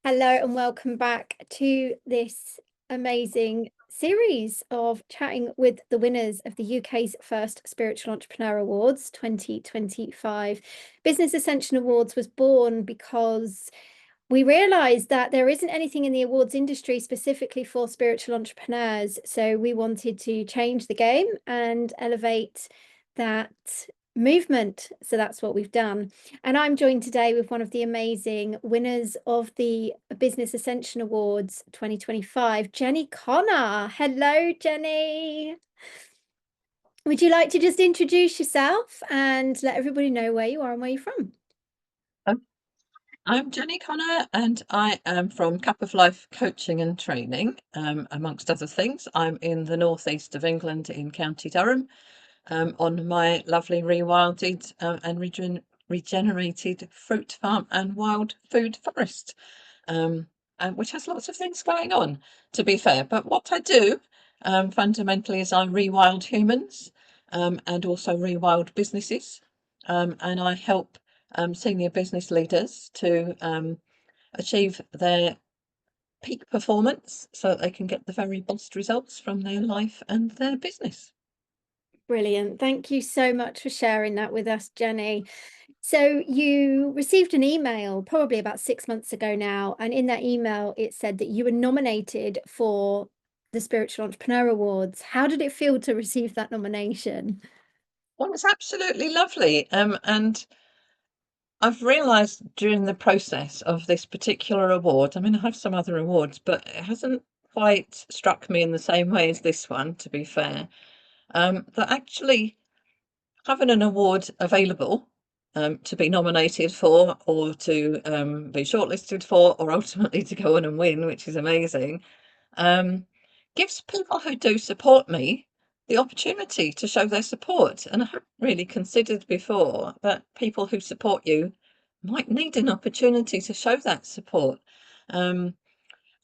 Hello and welcome back to this amazing series of chatting with the winners of the UK's first Spiritual Entrepreneur Awards 2025. Business Ascension Awards was born because we realized that there isn't anything in the awards industry specifically for spiritual entrepreneurs. So we wanted to change the game and elevate that movement. So that's what we've done. And I'm joined today with one of the amazing winners of the Business Ascension Awards 2025, Jenny Connor. Hello, Jenny. Would you like to just introduce yourself and let everybody know where you are and where you're from? Um, I'm Jenny Connor, and I am from Cup of Life Coaching and Training, amongst other things. I'm in the northeast of England in County Durham, on my lovely rewilded and regenerated fruit farm and wild food forest, which has lots of things going on, to be fair. But what I do fundamentally is I rewild humans and also rewild businesses, and I help senior business leaders to achieve their peak performance so that they can get the very best results from their life and their business. Brilliant. Thank you so much for sharing that with us, Jenny. So you received an email probably about 6 months ago now, and in that email it said that you were nominated for the Spiritual Entrepreneur Awards. How did it feel to receive that nomination? Well, it's absolutely lovely. And I've realised during the process of this particular award, I mean, I have some other awards, but it hasn't quite struck me in the same way as this one, to be fair. That actually having an award available to be nominated for or to be shortlisted for or ultimately to go on and win, which is amazing, um, gives people who do support me the opportunity to show their support. And I hadn't really considered before that people who support you might need an opportunity to show that support. Um,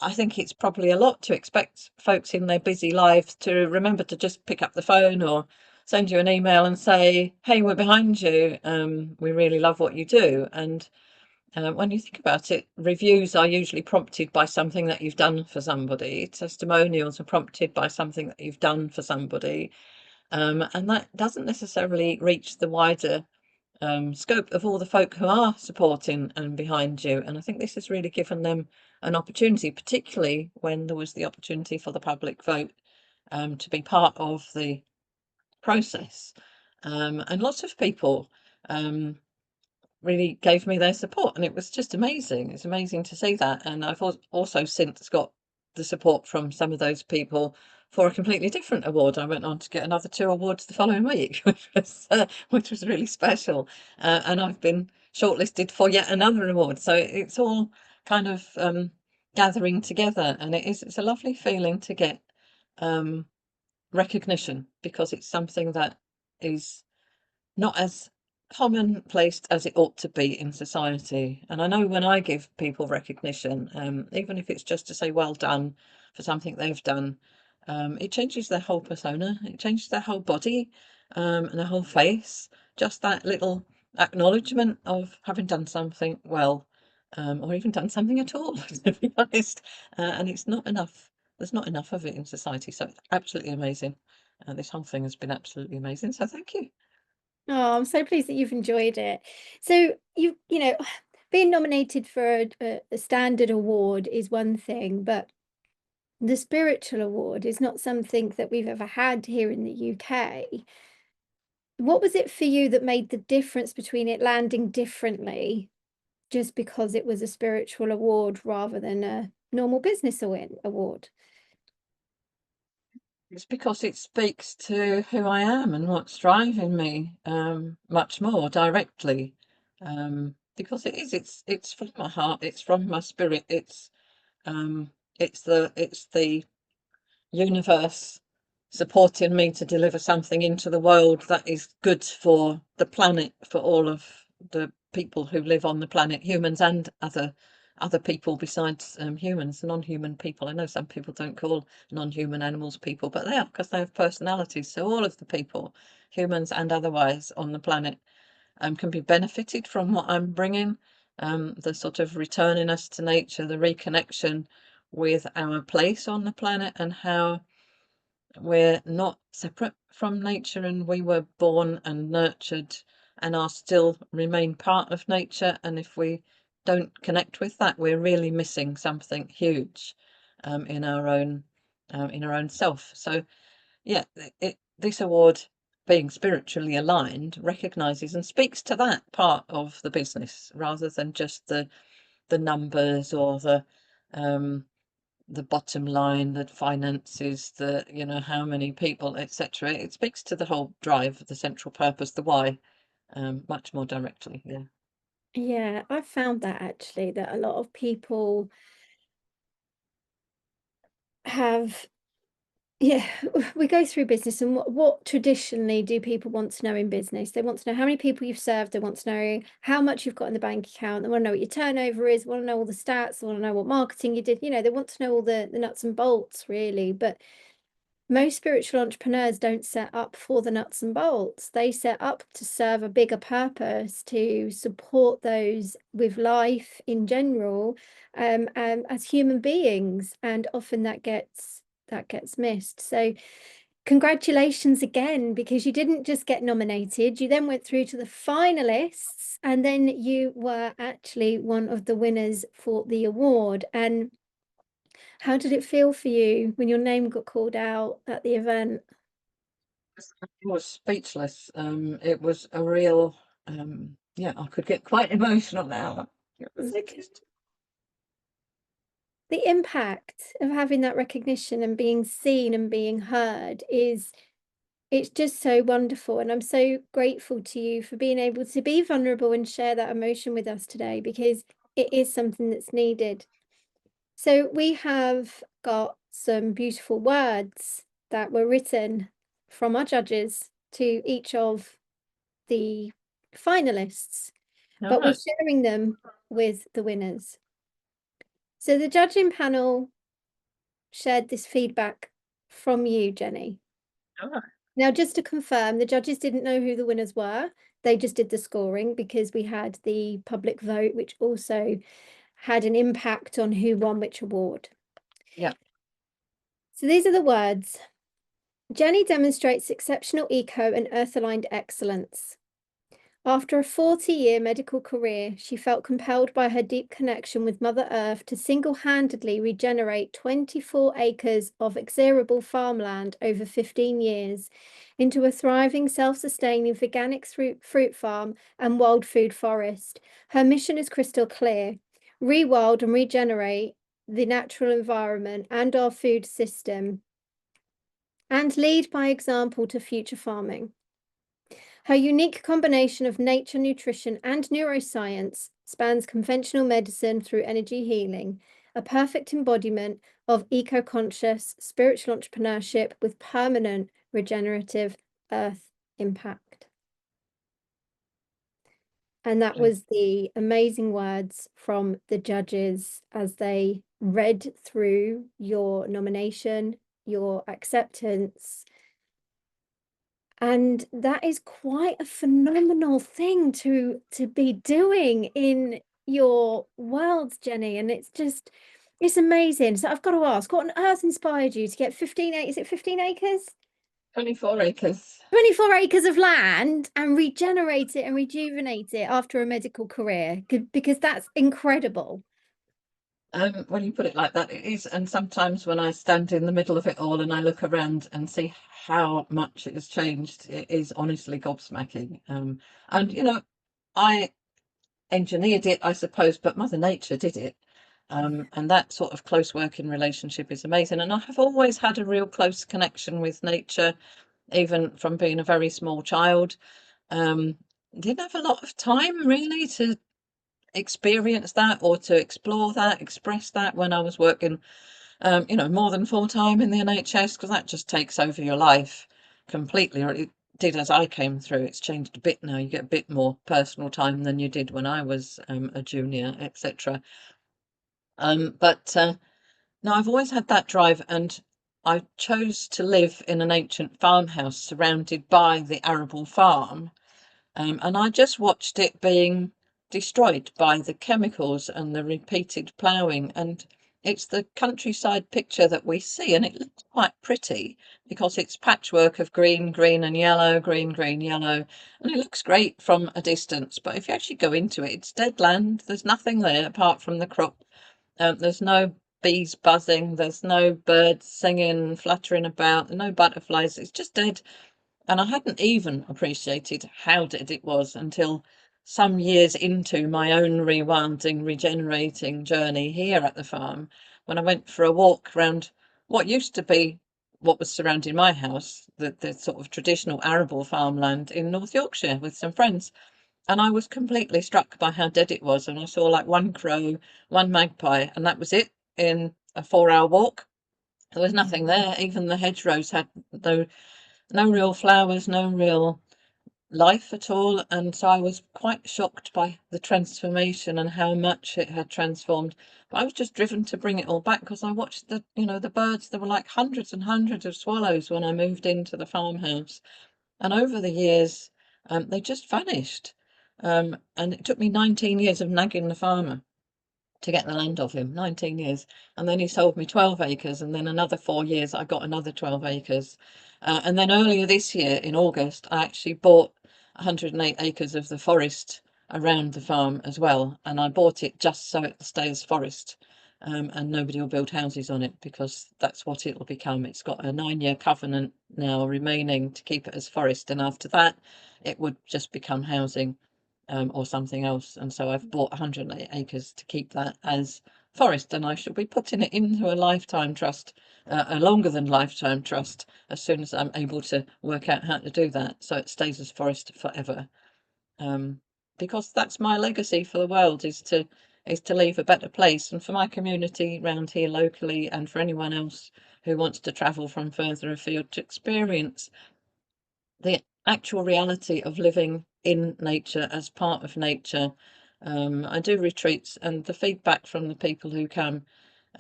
I think it's probably a lot to expect folks in their busy lives to remember to just pick up the phone or send you an email and say, "Hey, we're behind you. We really love what you do." And when you think about it, reviews are usually prompted by something that you've done for somebody. Testimonials are prompted by something that you've done for somebody. And that doesn't necessarily reach the wider scope of all the folk who are supporting and behind you. And I think this has really given them an opportunity, particularly when there was the opportunity for the public vote to be part of the process. And lots of people um, really gave me their support, and it was just amazing. It's amazing to see that. And I've also since got the support from some of those people for a completely different award. I went on to get another two awards the following week, which was really special. And I've been shortlisted for yet another award. So it's all kind of gathering together, and it's a lovely feeling to get um, recognition because it's something that is not as commonplace as it ought to be in society. And I know when I give people recognition, even if it's just to say well done for something they've done, it changes their whole persona, it changes their whole body, and their whole face. Just that little acknowledgement of having done something well, or even done something at all, to be honest. And it's not enough. There's not enough of it in society. So it's absolutely amazing. This whole thing has been absolutely amazing. So thank you. Oh, I'm so pleased that you've enjoyed it. So you know, being nominated for a standard award is one thing, but the spiritual award is not something that we've ever had here in the UK. What was it for you that made the difference between it landing differently just because it was a spiritual award rather than a normal business award? It's because it speaks to who I am and what's driving me much more directly. Because it's from my heart, it's from my spirit, um, it's the universe supporting me to deliver something into the world that is good for the planet, for all of the people who live on the planet, humans and other people besides humans, non-human people. I know some people don't call non-human animals people, but they are because they have personalities. So all of the people, humans and otherwise, on the planet can be benefited from what I'm bringing. the sort of returning us to nature, the reconnection with our place on the planet, and how we're not separate from nature, and we were born and nurtured and are still remain part of nature. And if we don't connect with that, we're really missing something huge in our own self. So yeah, this award, being spiritually aligned, recognizes and speaks to that part of the business rather than just the numbers or the bottom line, the finances, the how many people, etc. It speaks to the whole drive, the central purpose, the why, much more directly. Yeah. Yeah, I've found that actually that a lot of people have, yeah, we go through business, and what traditionally do people want to know in business? They want to know how many people you've served, they want to know how much you've got in the bank account, they want to know what your turnover is, want to know all the stats, they want to know what marketing you did, they want to know all the nuts and bolts, really. But most spiritual entrepreneurs don't set up for the nuts and bolts. They set up to serve a bigger purpose, to support those with life in general, as human beings, and often that gets missed. So congratulations again, because you didn't just get nominated, you then went through to the finalists, and then you were actually one of the winners for the award. And how did it feel for you when your name got called out at the event? I was speechless. It was a real, yeah, I could get quite emotional now. It was just The impact of having that recognition and being seen and being heard it's just so wonderful. And I'm so grateful to you for being able to be vulnerable and share that emotion with us today, because it is something that's needed. So we have got some beautiful words that were written from our judges to each of the finalists, all but we're right. sharing them with the winners. So the judging panel shared this feedback from you, Jenny. All right. Now, just to confirm, the judges didn't know who the winners were. They just did the scoring because we had the public vote, which also had an impact on who won which award. Yeah. So these are the words. Jenny demonstrates exceptional eco and earth-aligned excellence. After a 40-year medical career, she felt compelled by her deep connection with Mother Earth to single-handedly regenerate 24 acres of exarable farmland over 15 years into a thriving, self-sustaining organic fruit farm and wild food forest. Her mission is crystal clear: rewild and regenerate the natural environment and our food system, and lead by example to future farming. Her unique combination of nature, nutrition, and neuroscience spans conventional medicine through energy healing, a perfect embodiment of eco-conscious spiritual entrepreneurship with permanent regenerative earth impact. And that was the amazing words from the judges as they read through your nomination, your acceptance. And that is quite a phenomenal thing to be doing in your world, Jenny. And it's amazing. So I've got to ask, what on earth inspired you to get 15 acres? Is it 15 acres? 24 acres. 24 acres of land and regenerate it and rejuvenate it after a medical career, because that's incredible. When you put it like that, it is. And sometimes when I stand in the middle of it all and I look around and see how much it has changed, it is honestly gobsmacking. And I engineered it, I suppose, but Mother Nature did it. And that sort of close working relationship is amazing. And I have always had a real close connection with nature, even from being a very small child. Didn't have a lot of time really to experience that or to explore that, express that when I was working, more than full time in the NHS, because that just takes over your life completely, or it did as I came through. It's changed a bit now. You get a bit more personal time than you did when I was a junior, etc. But no, I've always had that drive, and I chose to live in an ancient farmhouse surrounded by the arable farm. And I just watched it being destroyed by the chemicals and the repeated ploughing. And it's the countryside picture that we see, and it looks quite pretty because it's patchwork of green, green and yellow, green, green, yellow, and it looks great from a distance. But if you actually go into it, it's dead land. There's nothing there apart from the crop. There's no bees buzzing, there's no birds singing, fluttering about, no butterflies. It's just dead. And I hadn't even appreciated how dead it was until some years into my own rewilding, regenerating journey here at the farm, when I went for a walk around what used to be what was surrounding my house, the sort of traditional arable farmland in North Yorkshire with some friends. And I was completely struck by how dead it was. And I saw like one crow, one magpie, and that was it in a 4-hour walk. There was nothing there. Even the hedgerows had no real flowers, no real life at all. And so I was quite shocked by the transformation and how much it had transformed. But I was just driven to bring it all back because I watched the birds. There were like hundreds and hundreds of swallows when I moved into the farmhouse. And over the years, they just vanished. And it took me 19 years of nagging the farmer to get the land off him, 19 years. And then he sold me 12 acres, and then another 4 years, I got another 12 acres. And then earlier this year, in August, I actually bought 108 acres of the forest around the farm as well. And I bought it just so it stays forest. And nobody will build houses on it because that's what it will become. It's got a 9-year covenant now remaining to keep it as forest. And after that, it would just become housing. Or something else. And so I've bought 108 acres to keep that as forest, and I shall be putting it into a lifetime trust, a longer than lifetime trust, as soon as I'm able to work out how to do that, so it stays as forest forever. Because that's my legacy for the world, is to leave a better place, and for my community around here locally, and for anyone else who wants to travel from further afield to experience the actual reality of living in nature as part of nature. I do retreats, and the feedback from the people who come,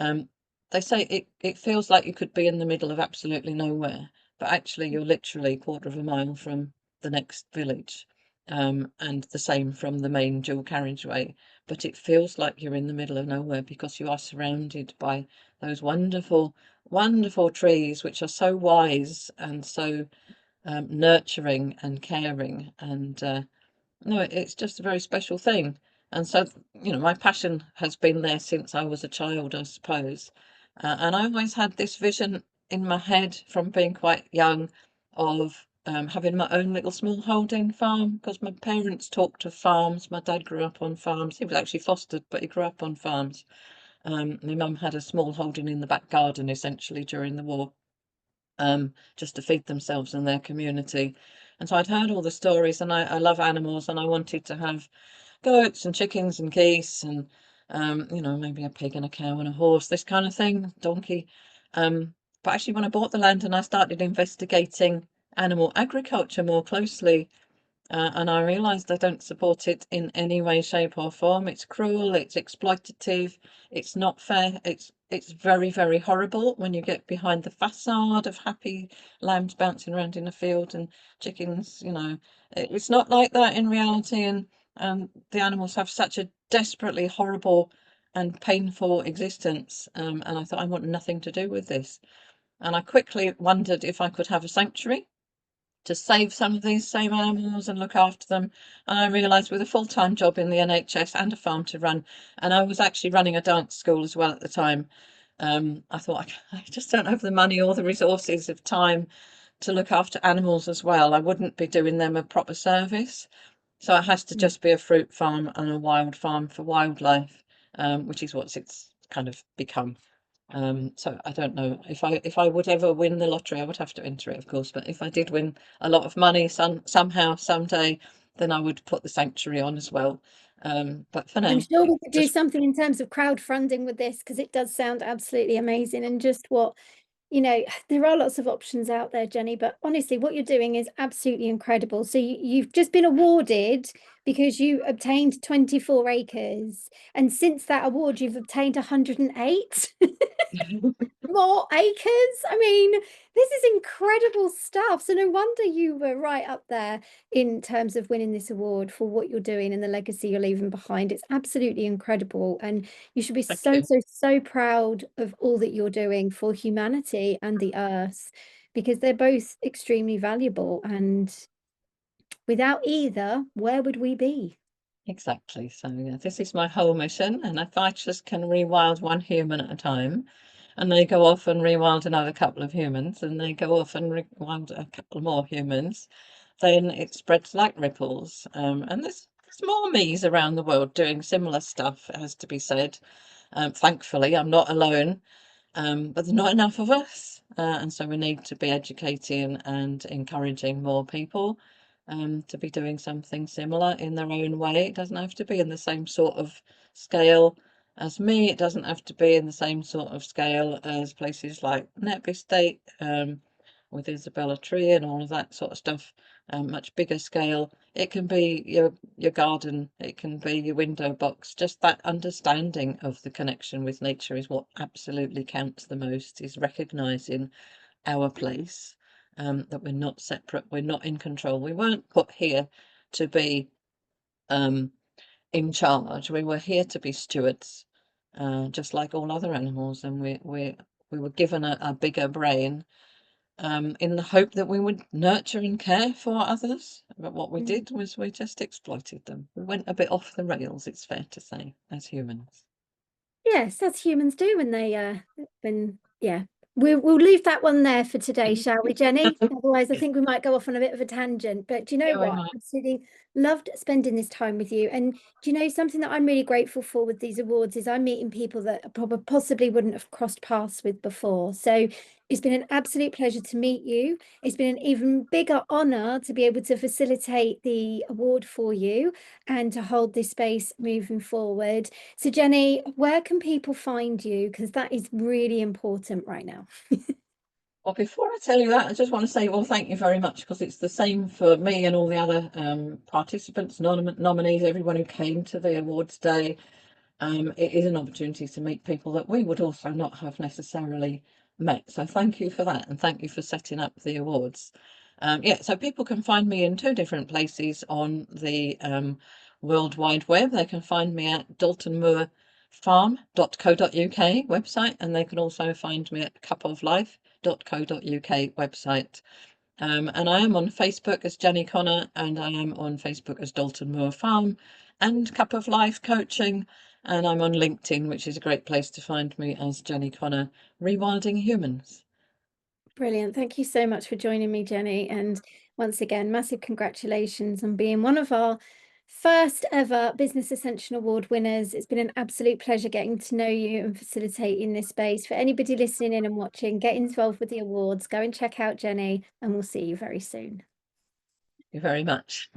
um, they say it feels like you could be in the middle of absolutely nowhere, but actually you're literally a quarter of a mile from the next village, and the same from the main dual carriageway. But it feels like you're in the middle of nowhere because you are surrounded by those wonderful, wonderful trees, which are so wise and so nurturing and caring. And no, it's just a very special thing. And so, my passion has been there since I was a child, I suppose. And I always had this vision in my head from being quite young of having my own little small holding farm, because my parents talked of farms. My dad grew up on farms. He was actually fostered, but he grew up on farms. My mum had a small holding in the back garden, essentially, during the war, just to feed themselves and their community. And so I'd heard all the stories, and I love animals, and I wanted to have goats and chickens and geese and maybe a pig and a cow and a horse, this kind of thing, donkey. But actually, when I bought the land and I started investigating animal agriculture more closely, and I realised I don't support it in any way, shape, or form. It's cruel, it's exploitative, it's not fair, it's very, very horrible when you get behind the facade of happy lambs bouncing around in a field and chickens, It's not like that in reality, and the animals have such a desperately horrible and painful existence. And I thought, I want nothing to do with this. And I quickly wondered if I could have a sanctuary to save some of these same animals and look after them. And I realised, with a full-time job in the NHS and a farm to run, and I was actually running a dance school as well at the time, I thought, I just don't have the money or the resources of time to look after animals as well. I wouldn't be doing them a proper service. So it has to just be a fruit farm and a wild farm for wildlife, which is what it's kind of become. So I don't know if I would ever win the lottery. I would have to enter it, of course. But if I did win a lot of money somehow someday, then I would put the sanctuary on as well. But for I'm now, sure we it's could do just something in terms of crowdfunding with this, because it does sound absolutely amazing. And just there are lots of options out there, Jenny, but honestly, what you're doing is absolutely incredible. So you've just been awarded because you obtained 24 acres. And since that award, you've obtained 108. more acres. I mean, this is incredible stuff. So no wonder you were right up there in terms of winning this award for what you're doing and the legacy you're leaving behind. It's absolutely incredible. And you should be Thank so, you. so, so proud of all that you're doing for humanity and the earth, because they're both extremely valuable. And without either, where would we be? Exactly. So yeah, this is my whole mission, and if I just can rewild one human at a time, and they go off and rewild another couple of humans, and they go off and rewild a couple more humans, then it spreads like ripples. And there's more me's around the world doing similar stuff, it has to be said. Thankfully, I'm not alone. But there's not enough of us, and so we need to be educating and encouraging more people to be doing something similar in their own way. It doesn't have to be in the same sort of scale as me. It doesn't have to be in the same sort of scale as places like Netby State, with Isabella Tree and all of that sort of stuff. Much bigger scale. It can be your garden, it can be your window box. Just that understanding of the connection with nature is what absolutely counts the most, is recognizing our place, that we're not separate, we're not in control. We weren't put here to be in charge. We were here to be stewards, just like all other animals, and we were given a bigger brain, in the hope that we would nurture and care for others. But what we Mm. did was we just exploited them. We went a bit off the rails, it's fair to say, as humans. Yes, as humans do when they when yeah. We'll leave that one there for today, shall we, Jenny? Otherwise, I think we might go off on a bit of a tangent. But do you know Yeah, we what? might. Absolutely loved spending this time with you. And do you know something that I'm really grateful for with these awards is I'm meeting people that I probably possibly wouldn't have crossed paths with before. So it's been an absolute pleasure to meet you. It's been an even bigger honor to be able to facilitate the award for you and to hold this space moving forward. So Jenny, where can people find you? Because that is really important right now. Well, before I tell you that, I just want to say, well, thank you very much, because it's the same for me and all the other participants, nominees, everyone who came to the awards day. It is an opportunity to meet people that we would also not have necessarily met. So thank you for that, and thank you for setting up the awards. Yeah, so people can find me in two different places on the World Wide Web. They can find me at daltonmoorfarm.co.uk website, and they can also find me at cupoflife.co.uk website. And I am on Facebook as Jenny Connor, and I am on Facebook as Dalton Moor Farm and Cup of Life Coaching, and I'm on LinkedIn, which is a great place to find me as Jenny Connor, Rewilding Humans. Brilliant. Thank you so much for joining me, Jenny. And once again, massive congratulations on being one of our first ever Business Ascension Award winners. It's been an absolute pleasure getting to know you and facilitating this space. For anybody listening in and watching, get involved with the awards, go and check out Jenny, and we'll see you very soon. Thank you very much.